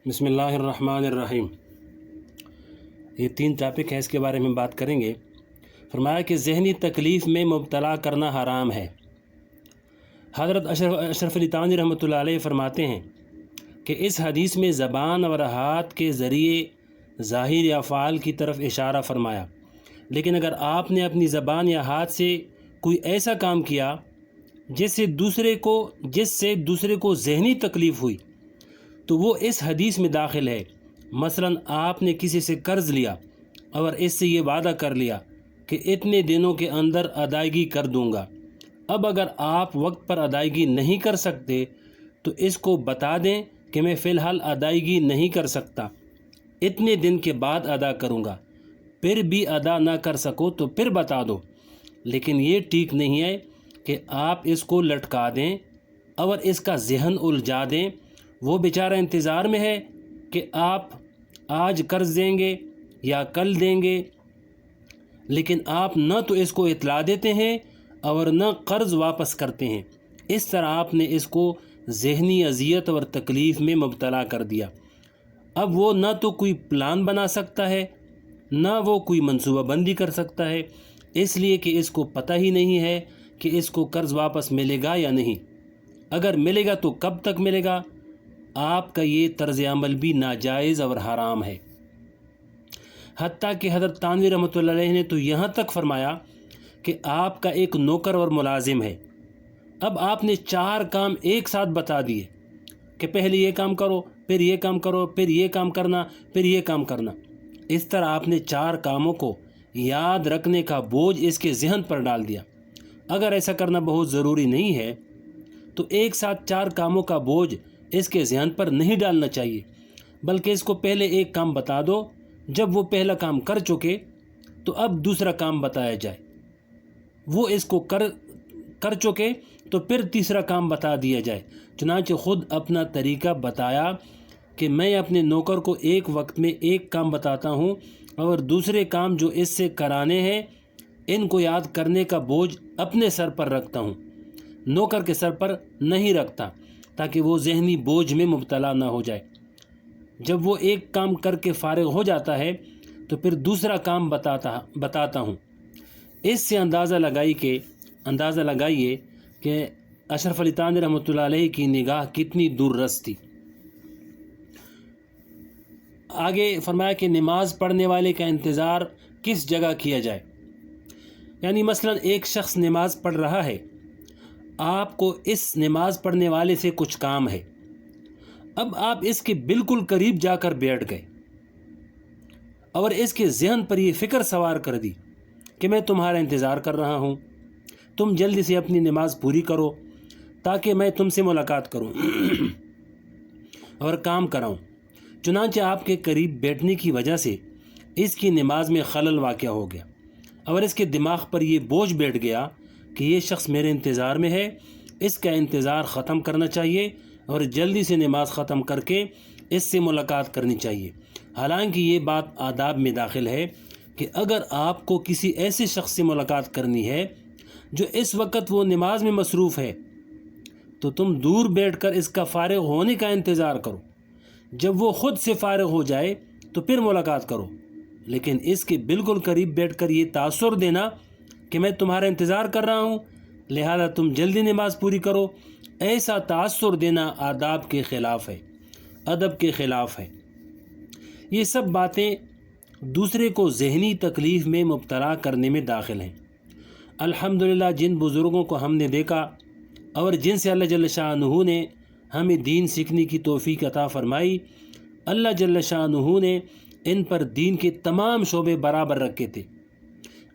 بسم اللہ الرحمن الرحیم۔ یہ 3 ٹاپک ہیں، اس کے بارے میں بات کریں گے۔ فرمایا کہ ذہنی تکلیف میں مبتلا کرنا حرام ہے۔ حضرت اشرف علی تھانوی رحمۃ اللہ علیہ فرماتے ہیں کہ اس حدیث میں زبان اور ہاتھ کے ذریعے ظاہر یا افعال کی طرف اشارہ فرمایا، لیکن اگر آپ نے اپنی زبان یا ہاتھ سے کوئی ایسا کام کیا جس سے دوسرے کو ذہنی تکلیف ہوئی تو وہ اس حدیث میں داخل ہے۔ مثلا آپ نے کسی سے قرض لیا اور اس سے یہ وعدہ کر لیا کہ اتنے دنوں کے اندر ادائیگی کر دوں گا۔ اب اگر آپ وقت پر ادائیگی نہیں کر سکتے تو اس کو بتا دیں کہ میں فی الحال ادائیگی نہیں کر سکتا، اتنے دن کے بعد ادا کروں گا۔ پھر بھی ادا نہ کر سکو تو پھر بتا دو، لیکن یہ ٹھیک نہیں ہے کہ آپ اس کو لٹکا دیں اور اس کا ذہن الجھا دیں۔ وہ بیچارہ انتظار میں ہے کہ آپ آج قرض دیں گے یا کل دیں گے، لیکن آپ نہ تو اس کو اطلاع دیتے ہیں اور نہ قرض واپس کرتے ہیں۔ اس طرح آپ نے اس کو ذہنی اذیت اور تکلیف میں مبتلا کر دیا۔ اب وہ نہ تو کوئی پلان بنا سکتا ہے، نہ وہ کوئی منصوبہ بندی کر سکتا ہے، اس لیے کہ اس کو پتہ ہی نہیں ہے کہ اس کو قرض واپس ملے گا یا نہیں۔ اگر ملے گا تو کب تک ملے گا؟ آپ کا یہ طرز عمل بھی ناجائز اور حرام ہے۔ حتیٰ کہ حضرت تھانوی رحمۃ اللہ علیہ نے تو یہاں تک فرمایا کہ آپ کا ایک نوکر اور ملازم ہے، اب آپ نے 4 کام ایک ساتھ بتا دیے کہ پہلے یہ کام کرو، پھر یہ کام کرو، پھر یہ کام کرنا، پھر یہ کام کرنا۔ اس طرح آپ نے 4 کاموں کو یاد رکھنے کا بوجھ اس کے ذہن پر ڈال دیا۔ اگر ایسا کرنا بہت ضروری نہیں ہے تو ایک ساتھ 4 کاموں کا بوجھ اس کے ذہن پر نہیں ڈالنا چاہیے، بلکہ اس کو پہلے ایک کام بتا دو، جب وہ پہلا کام کر چکے تو اب دوسرا کام بتایا جائے۔ وہ اس کو کر چکے تو پھر تیسرا کام بتا دیا جائے۔ چنانچہ خود اپنا طریقہ بتایا کہ میں اپنے نوکر کو ایک وقت میں ایک کام بتاتا ہوں اور دوسرے کام جو اس سے کرانے ہیں ان کو یاد کرنے کا بوجھ اپنے سر پر رکھتا ہوں، نوکر کے سر پر نہیں رکھتا، تاکہ وہ ذہنی بوجھ میں مبتلا نہ ہو جائے۔ جب وہ ایک کام کر کے فارغ ہو جاتا ہے تو پھر دوسرا کام بتاتا ہوں۔ اس سے اندازہ لگائیے کہ اشرف علی تھانوی رحمۃ اللہ علیہ کی نگاہ کتنی دور رس تھی۔ آگے فرمایا کہ نماز پڑھنے والے کا انتظار کس جگہ کیا جائے۔ یعنی مثلا ایک شخص نماز پڑھ رہا ہے، آپ کو اس نماز پڑھنے والے سے کچھ کام ہے، اب آپ اس کے بالکل قریب جا کر بیٹھ گئے اور اس کے ذہن پر یہ فکر سوار کر دی کہ میں تمہارا انتظار کر رہا ہوں، تم جلدی سے اپنی نماز پوری کرو تاکہ میں تم سے ملاقات کروں اور کام کراؤں۔ چنانچہ آپ کے قریب بیٹھنے کی وجہ سے اس کی نماز میں خلل واقع ہو گیا اور اس کے دماغ پر یہ بوجھ بیٹھ گیا کہ یہ شخص میرے انتظار میں ہے، اس کا انتظار ختم کرنا چاہیے اور جلدی سے نماز ختم کر کے اس سے ملاقات کرنی چاہیے۔ حالانکہ یہ بات آداب میں داخل ہے کہ اگر آپ کو کسی ایسے شخص سے ملاقات کرنی ہے جو اس وقت وہ نماز میں مصروف ہے تو تم دور بیٹھ کر اس کا فارغ ہونے کا انتظار کرو، جب وہ خود سے فارغ ہو جائے تو پھر ملاقات کرو، لیکن اس کے بالکل قریب بیٹھ کر یہ تاثر دینا کہ میں تمہارا انتظار کر رہا ہوں لہذا تم جلدی نماز پوری کرو، ایسا تاثر دینا آداب کے خلاف ہے، ادب کے خلاف ہے۔ یہ سب باتیں دوسرے کو ذہنی تکلیف میں مبتلا کرنے میں داخل ہیں۔ الحمدللہ جن بزرگوں کو ہم نے دیکھا اور جن سے اللہ جل شانہ نے ہمیں دین سیکھنے کی توفیق عطا فرمائی، اللہ جل شانہ نے ان پر دین کے تمام شعبے برابر رکھے تھے۔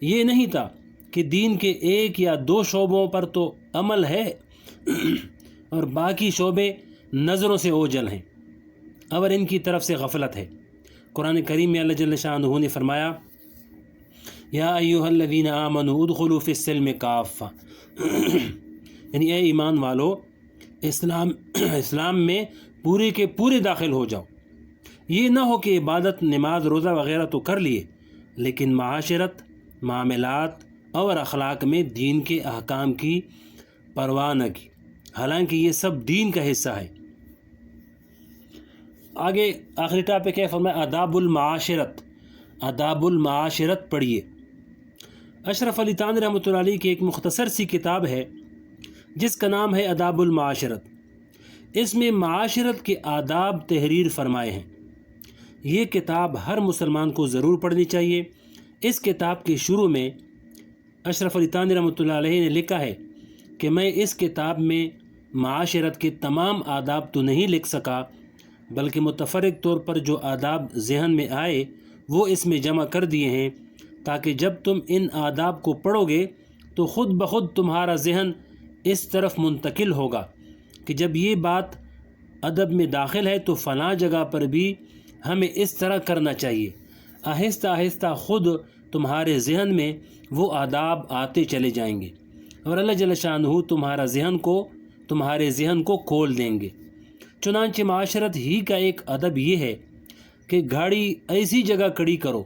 یہ نہیں تھا کہ دین کے 1 یا 2 شعبوں پر تو عمل ہے اور باقی شعبے نظروں سے اوجھل ہیں اور ان کی طرف سے غفلت ہے۔ قرآن کریم میں اللہ جل شانہ نے فرمایا یا ایھا الذین آمنوا ادخلوا فی السلم کافہ، یعنی اے ایمان والو اسلام میں پورے کے پورے داخل ہو جاؤ۔ یہ نہ ہو کہ عبادت، نماز، روزہ وغیرہ تو کر لیے لیکن معاشرت، معاملات اور اخلاق میں دین کے احکام کی پرواہ نہ کی، حالانکہ یہ سب دین کا حصہ ہے۔ آگے آخری ٹاپک ہے، فرمایا آداب المعاشرت، آداب المعاشرت پڑھیے۔ اشرف علی تھانوی رحمۃ اللہ علیہ کی ایک مختصر سی کتاب ہے جس کا نام ہے آداب المعاشرت۔ اس میں معاشرت کے آداب تحریر فرمائے ہیں۔ یہ کتاب ہر مسلمان کو ضرور پڑھنی چاہیے۔ اس کتاب کے شروع میں اشرف علی تھانوی رحمۃ اللہ علیہ نے لکھا ہے کہ میں اس کتاب میں معاشرت کے تمام آداب تو نہیں لکھ سکا، بلکہ متفرق طور پر جو آداب ذہن میں آئے وہ اس میں جمع کر دیے ہیں، تاکہ جب تم ان آداب کو پڑھو گے تو خود بخود تمہارا ذہن اس طرف منتقل ہوگا کہ جب یہ بات ادب میں داخل ہے تو فلاں جگہ پر بھی ہمیں اس طرح کرنا چاہیے۔ آہستہ آہستہ خود تمہارے ذہن میں وہ آداب آتے چلے جائیں گے اور اللہ جل شانہ تمہارے ذہن کو کھول دیں گے۔ چنانچہ معاشرت ہی کا ایک ادب یہ ہے کہ گاڑی ایسی جگہ کھڑی کرو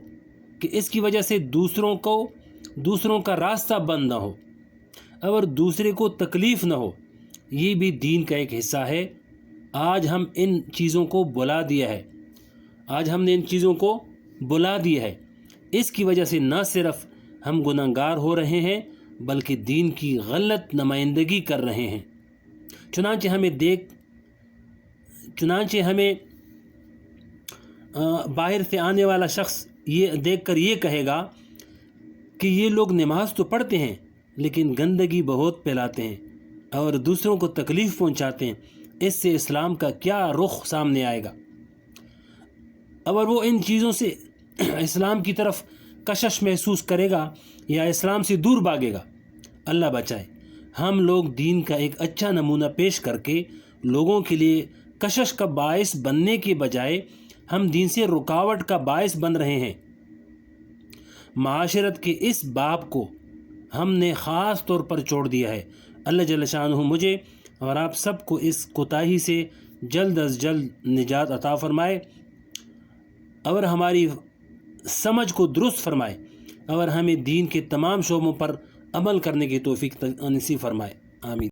کہ اس کی وجہ سے دوسروں کا راستہ بند نہ ہو اور دوسرے کو تکلیف نہ ہو۔ یہ بھی دین کا ایک حصہ ہے۔ آج ہم ان چیزوں کو بلا دیا ہے، اس کی وجہ سے نہ صرف ہم گناہگار ہو رہے ہیں بلکہ دین کی غلط نمائندگی کر رہے ہیں۔ چنانچہ ہمیں باہر سے آنے والا شخص یہ دیکھ کر یہ کہے گا کہ یہ لوگ نماز تو پڑھتے ہیں لیکن گندگی بہت پھیلاتے ہیں اور دوسروں کو تکلیف پہنچاتے ہیں، اس سے اسلام کا کیا رخ سامنے آئے گا؟ اور وہ ان چیزوں سے اسلام کی طرف کشش محسوس کرے گا یا اسلام سے دور بھاگے گا۔ اللہ بچائے۔ ہم لوگ دین کا ایک اچھا نمونہ پیش کر کے لوگوں کے لیے کشش کا باعث بننے کے بجائے ہم دین سے رکاوٹ کا باعث بن رہے ہیں۔ معاشرت کے اس باب کو ہم نے خاص طور پر چھوڑ دیا ہے۔ اللہ جل شانہ مجھے اور آپ سب کو اس کوتاہی سے جلد از جلد نجات عطا فرمائے اور ہماری سمجھ کو درست فرمائے اور ہمیں دین کے تمام شعبوں پر عمل کرنے کی توفیق نصیب فرمائے۔ آمین۔